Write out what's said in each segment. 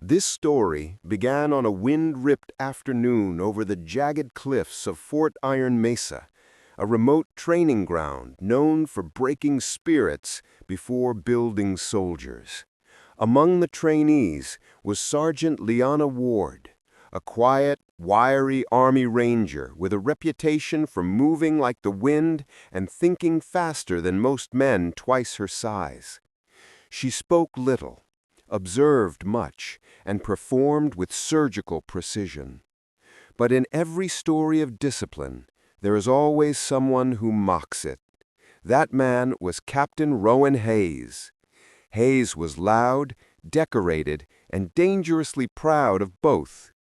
This story began on a wind-ripped afternoon over the jagged cliffs of Fort Iron Mesa, a remote training ground known for breaking spirits before building soldiers. Among the trainees was Sergeant Liana Ward, a quiet, wiry Army Ranger with a reputation for moving like the wind and thinking faster than most men twice her size. She spoke little, observed much, and performed with surgical precision. But in every story of discipline, there is always someone who mocks it. That man was Captain Rowan Hayes. Hayes was loud, decorated, and dangerously proud of both.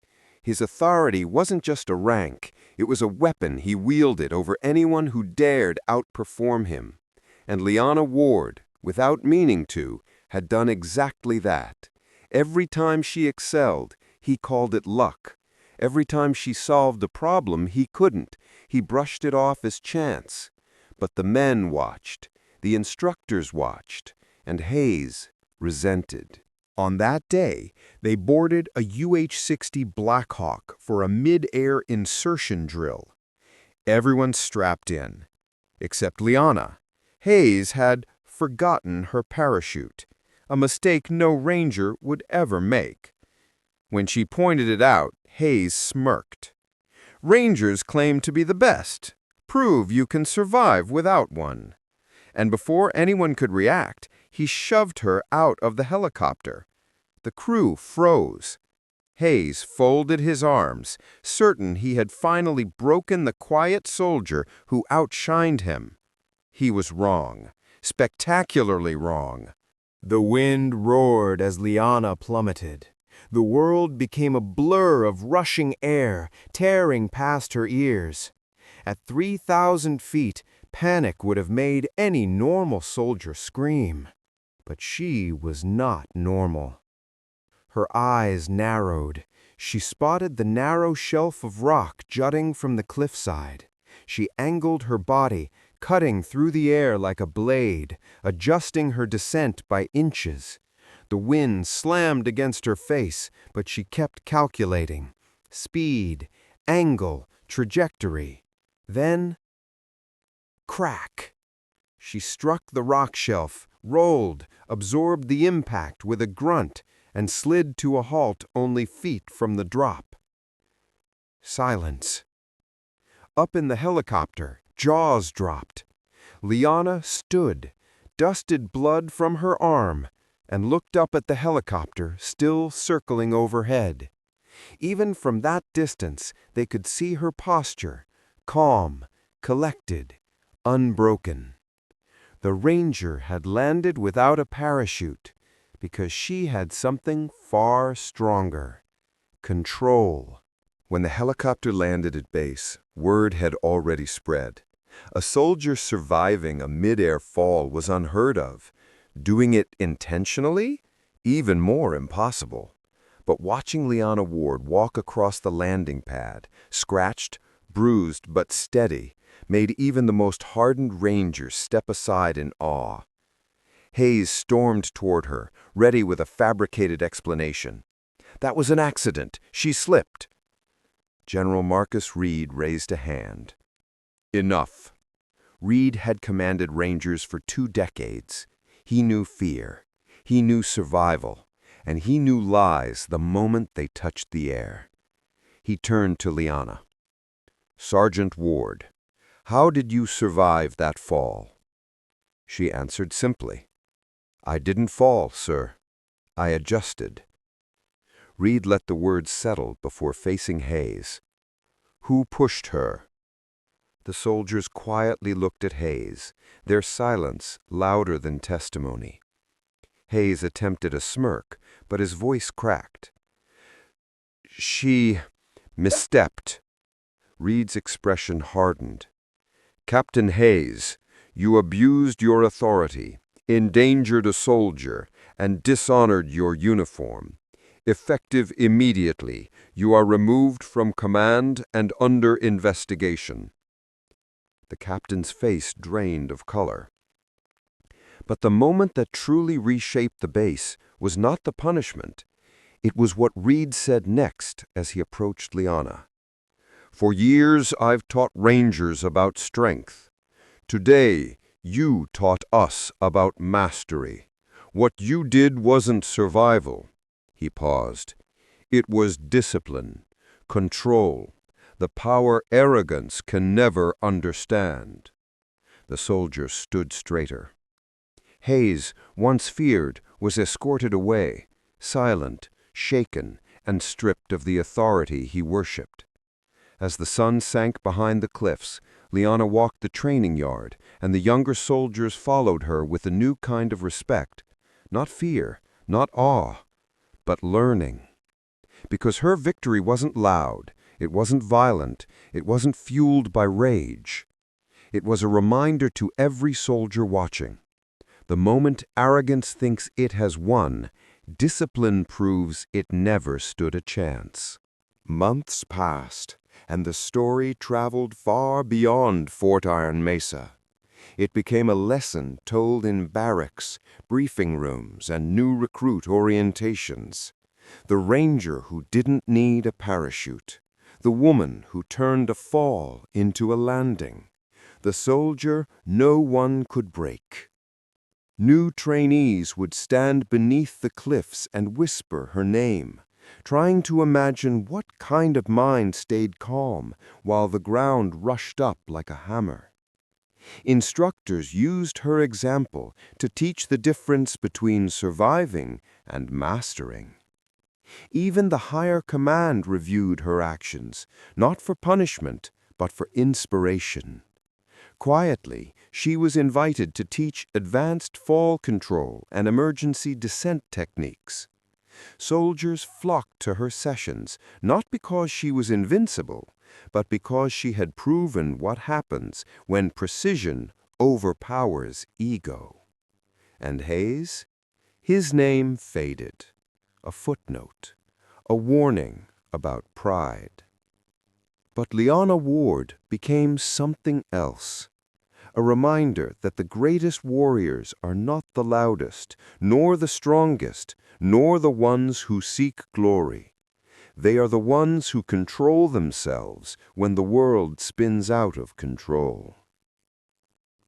His authority wasn't just a rank, it was a weapon he wielded over anyone who dared outperform him. And Liana Ward, without meaning to, had done exactly that. Every time she excelled, he called it luck. Every time she solved a problem he couldn't, he brushed it off as chance. But the men watched, the instructors watched, and Hayes resented. On that day, they boarded a UH-60 Blackhawk for a mid-air insertion drill. Everyone strapped in, except Liana. Hayes had forgotten her parachute, a mistake no Ranger would ever make. When she pointed it out, Hayes smirked. Rangers claim to be the best. Prove you can survive without one. And before anyone could react, he shoved her out of the helicopter. The crew froze. Hayes folded his arms, certain he had finally broken the quiet soldier who outshined him. He was wrong, spectacularly wrong. The wind roared as Liana plummeted. The world became a blur of rushing air, tearing past her ears. At 3,000 feet, panic would have made any normal soldier scream. But she was not normal. Her eyes narrowed. She spotted the narrow shelf of rock jutting from the cliffside. She angled her body, cutting through the air like a blade, adjusting her descent by inches. The wind slammed against her face, but she kept calculating. Speed, angle, trajectory. Then, crack! She struck the rock shelf, rolled, absorbed the impact with a grunt, and slid to a halt only feet from the drop. Silence. Up in the helicopter, jaws dropped. Liana stood, dusted blood from her arm, and looked up at the helicopter still circling overhead. Even from that distance, they could see her posture, calm, collected, unbroken. The Ranger had landed without a parachute because she had something far stronger: control. When the helicopter landed at base, word had already spread. A soldier surviving a mid-air fall was unheard of. Doing it intentionally? Even more impossible. But watching Liana Ward walk across the landing pad, scratched, bruised but steady, made even the most hardened Ranger step aside in awe. Hayes stormed toward her, ready with a fabricated explanation. That was an accident. She slipped. General Marcus Reed raised a hand. Enough. Reed had commanded Rangers for 2 decades. He knew fear. He knew survival. And he knew lies the moment they touched the air. He turned to Liana. Sergeant Ward, how did you survive that fall? She answered simply. I didn't fall, sir. I adjusted. Reed let the words settle before facing Hayes. Who pushed her? The soldiers quietly looked at Hayes, their silence louder than testimony. Hayes attempted a smirk, but his voice cracked. She misstepped. Reed's expression hardened. Captain Hayes, you abused your authority, endangered a soldier, and dishonored your uniform. Effective immediately, you are removed from command and under investigation. The captain's face drained of color. But the moment that truly reshaped the base was not the punishment. It was what Reed said next as he approached Liana. "For years I've taught rangers about strength. Today, you taught us about mastery. What you did wasn't survival." He paused. "It was discipline, control, the power arrogance can never understand." The soldier stood straighter. Hayes, once feared, was escorted away, silent, shaken, and stripped of the authority he worshipped. As the sun sank behind the cliffs, Liana walked the training yard, and the younger soldiers followed her with a new kind of respect. Not fear, not awe, but learning. Because her victory wasn't loud, it wasn't violent, it wasn't fueled by rage. It was a reminder to every soldier watching. The moment arrogance thinks it has won, discipline proves it never stood a chance. Months passed, and the story traveled far beyond Fort Iron Mesa. It became a lesson told in barracks, briefing rooms, and new recruit orientations. The ranger who didn't need a parachute. The woman who turned a fall into a landing. The soldier no one could break. New trainees would stand beneath the cliffs and whisper her name, trying to imagine what kind of mind stayed calm while the ground rushed up like a hammer. Instructors used her example to teach the difference between surviving and mastering. Even the higher command reviewed her actions, not for punishment, but for inspiration. Quietly, she was invited to teach advanced fall control and emergency descent techniques. Soldiers flocked to her sessions, not because she was invincible, but because she had proven what happens when precision overpowers ego. And Hayes? His name faded. A footnote, a warning about pride. But Liana Ward became something else. A reminder that the greatest warriors are not the loudest, nor the strongest, nor the ones who seek glory. They are the ones who control themselves when the world spins out of control.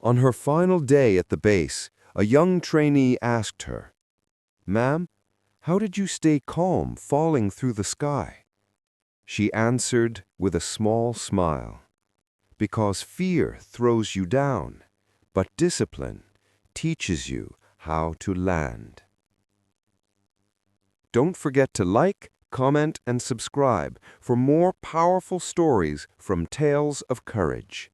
On her final day at the base, a young trainee asked her, "Ma'am, how did you stay calm falling through the sky?" She answered with a small smile. "Because fear throws you down, but discipline teaches you how to land." Don't forget to like, comment, and subscribe for more powerful stories from Tales of Courage.